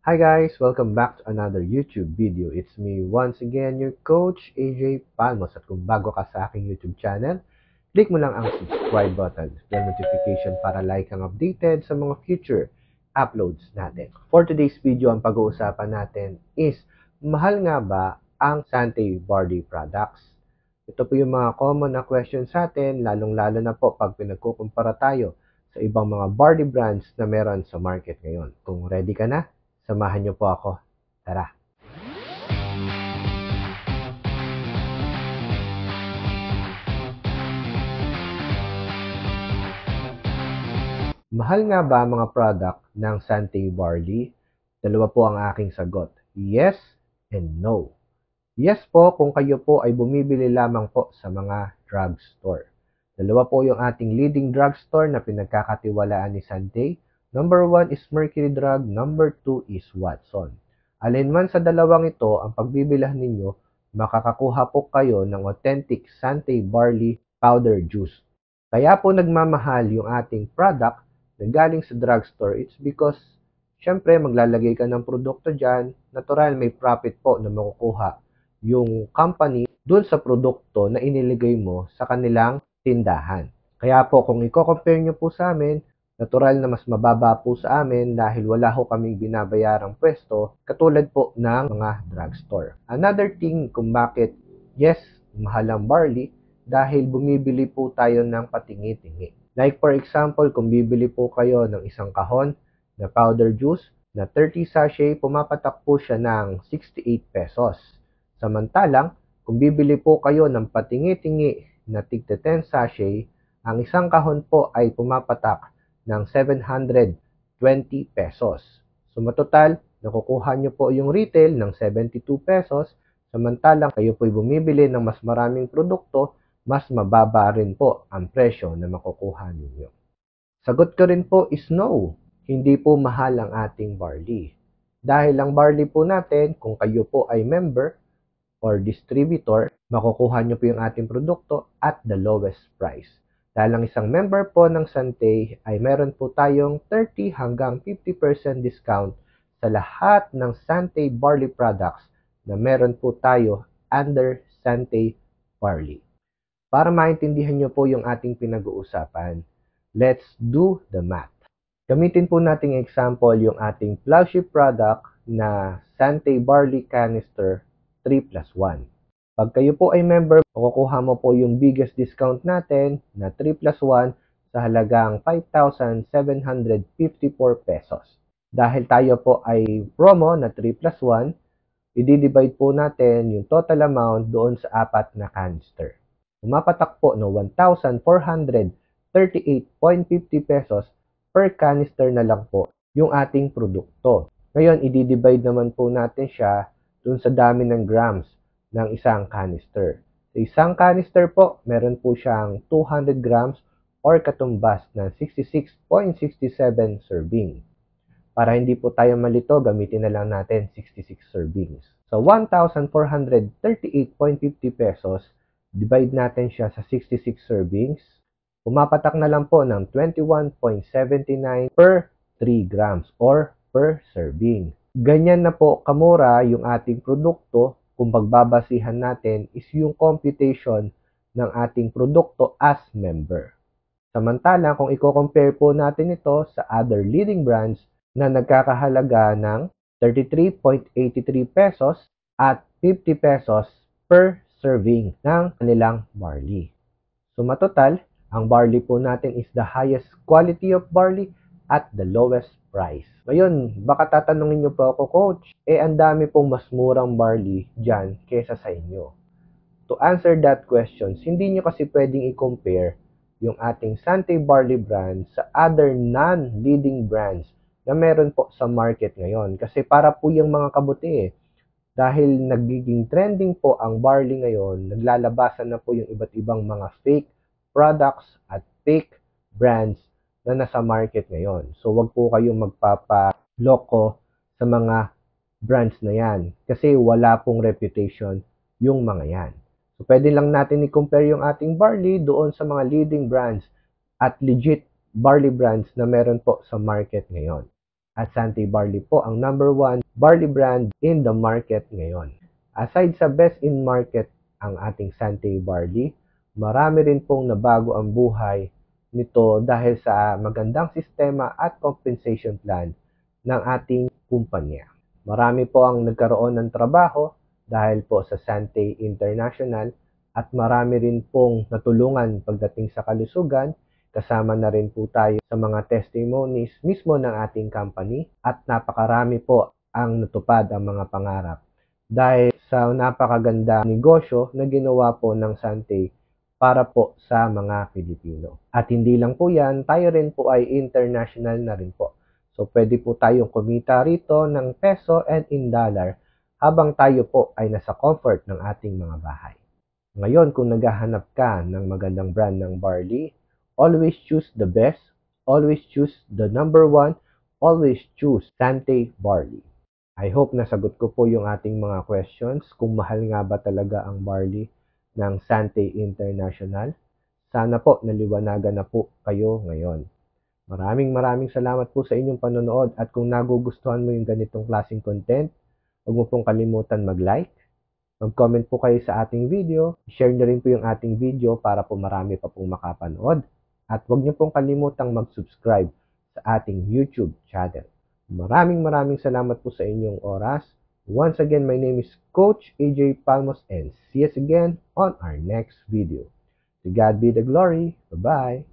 Hi guys! Welcome back to another YouTube video. It's me once again, your coach, AJ Palmos. At kung bago ka sa aking YouTube channel, click mo lang ang subscribe button, bell notification para like kang updated sa mga future uploads natin. For today's video, ang pag-uusapan natin is, mahal nga ba ang Sante Barley products? Ito po yung mga common na questions sa atin, lalong-lalo na po pag pinagkukumpara tayo sa ibang mga barley brands na meron sa market ngayon. Kung ready ka na, samahan niyo po ako. Tara! Mahal nga ba mga product ng Sante Barley? Dalawa po ang aking sagot. Yes and no. Yes po kung kayo po ay bumibili lamang po sa mga drugstore. Dalawa po yung ating leading drugstore na pinagkakatiwalaan ni Sante. Number 1 is Mercury Drug, number 2 is Watson. Alinman sa dalawang ito, ang pagbibilhan ninyo, makakakuha po kayo ng authentic Sante Barley Powder Juice. Kaya po nagmamahal yung ating product na galing sa drugstore. It's because, syempre, maglalagay ka ng produkto dyan, natural may profit po na makukuha yung company dun sa produkto na iniligay mo sa kanilang tindahan. Kaya po kung i-compare nyo po sa amin, natural na mas mababa po sa amin dahil wala ho kaming binabayarang pwesto katulad po ng mga drugstore. Another thing kung bakit yes, mahal ang barley dahil bumibili po tayo ng patingi-tingi. Like for example, kung bibili po kayo ng isang kahon na powder juice na 30 sachet, pumapatak po siya ng 68 pesos. Samantalang, kung bibili po kayo ng patingi-tingi na tigta 10 sachet, ang isang kahon po ay pumapatak ng 720 pesos. So matotal, nakukuha nyo po yung retail ng 72 pesos, samantalang kayo po'y bumibili ng mas maraming produkto, mas mababa rin po ang presyo na makukuha ninyo. Sagot ko rin po is no, hindi po mahal ang ating barley. Dahil ang barley po natin, kung kayo po ay member or distributor, makukuha nyo po yung ating produkto at the lowest price. Dahil ang isang member po ng Sante ay meron po tayong 30 hanggang 50% discount sa lahat ng Sante Barley products na meron po tayo under Sante Barley. Para maintindihan nyo po yung ating pinag-uusapan, let's do the math. Gamitin po nating example yung ating flagship product na Sante Barley Canister 3+1. Pag kayo po ay member, makukuha mo po yung biggest discount natin na 3+1 sa halagang 5,754 pesos. Dahil tayo po ay promo na 3+1, i-divide po natin yung total amount doon sa apat na canister. Pumapatak po no 1,438.50 pesos per canister na lang po yung ating produkto. Ngayon, i-divide naman po natin siya dun sa dami ng grams ng isang canister. Sa isang canister po, meron po siyang 200 grams or katumbas ng 66.67 serving. Para hindi po tayo malito, gamitin na lang natin 66 servings. So, 1,438.50 pesos, divide natin siya sa 66 servings. Pumapatak na lang po ng 21.79 per 3 grams or per serving. Ganyan na po kamura yung ating produkto kung pagbabasihan natin is yung computation ng ating produkto as member. Samantala, kung i-compare po natin ito sa other leading brands na nagkakahalaga ng 33.83 pesos at 50 pesos per serving ng kanilang barley. So matotal, ang barley po natin is the highest quality of barley at the lowest price. Ngayon, baka tatanungin nyo po ako, Coach, ang dami pong mas murang barley dyan kesa sa inyo. To answer that question, hindi nyo kasi pwedeng i-compare yung ating Sante Barley brand sa other non-leading brands na meron po sa market ngayon. Kasi para po yung mga kabuti dahil nagiging trending po ang barley ngayon, naglalabasan na po yung iba't ibang mga fake products at fake brands na nasa market ngayon. So, wag po kayong magpapaloko sa mga brands na yan kasi wala pong reputation yung mga yan. So, pwede lang natin i-compare yung ating barley doon sa mga leading brands at legit barley brands na meron po sa market ngayon. At Sante Barley po ang #1 barley brand in the market ngayon. Aside sa best in market ang ating Sante Barley, marami rin pong nabago ang buhay nito dahil sa magandang sistema at compensation plan ng ating kumpanya. Marami po ang nagkaroon ng trabaho dahil po sa Sante International at marami rin pong natulungan pagdating sa kalusugan. Kasama na rin po tayo sa mga testimonies mismo ng ating company at napakarami po ang natupad ang mga pangarap dahil sa napakaganda negosyo na ginawa po ng Sante para po sa mga Pilipino. At hindi lang po yan, tayo rin po ay international na rin po. So pwede po tayong kumita rito ng peso and in dollar habang tayo po ay nasa comfort ng ating mga bahay. Ngayon, kung naghahanap ka ng magandang brand ng barley, always choose the best, always choose the #1, always choose Sante Barley. I hope nasagot ko po yung ating mga questions kung mahal nga ba talaga ang barley ng Sante International. Sana po naliwanagan na po kayo ngayon. Maraming salamat po sa inyong panonood at kung nagugustuhan mo yung ganitong klaseng content, huwag mo pong kalimutan mag-like, mag-comment po kayo sa ating video, share nyo rin po yung ating video para po marami pa pong makapanood. At huwag niyo pong kalimutang mag-subscribe sa ating YouTube channel. Maraming salamat po sa inyong oras. Once again, my name is Coach AJ Palmos and see us again on our next video. To God be the glory. Bye-bye.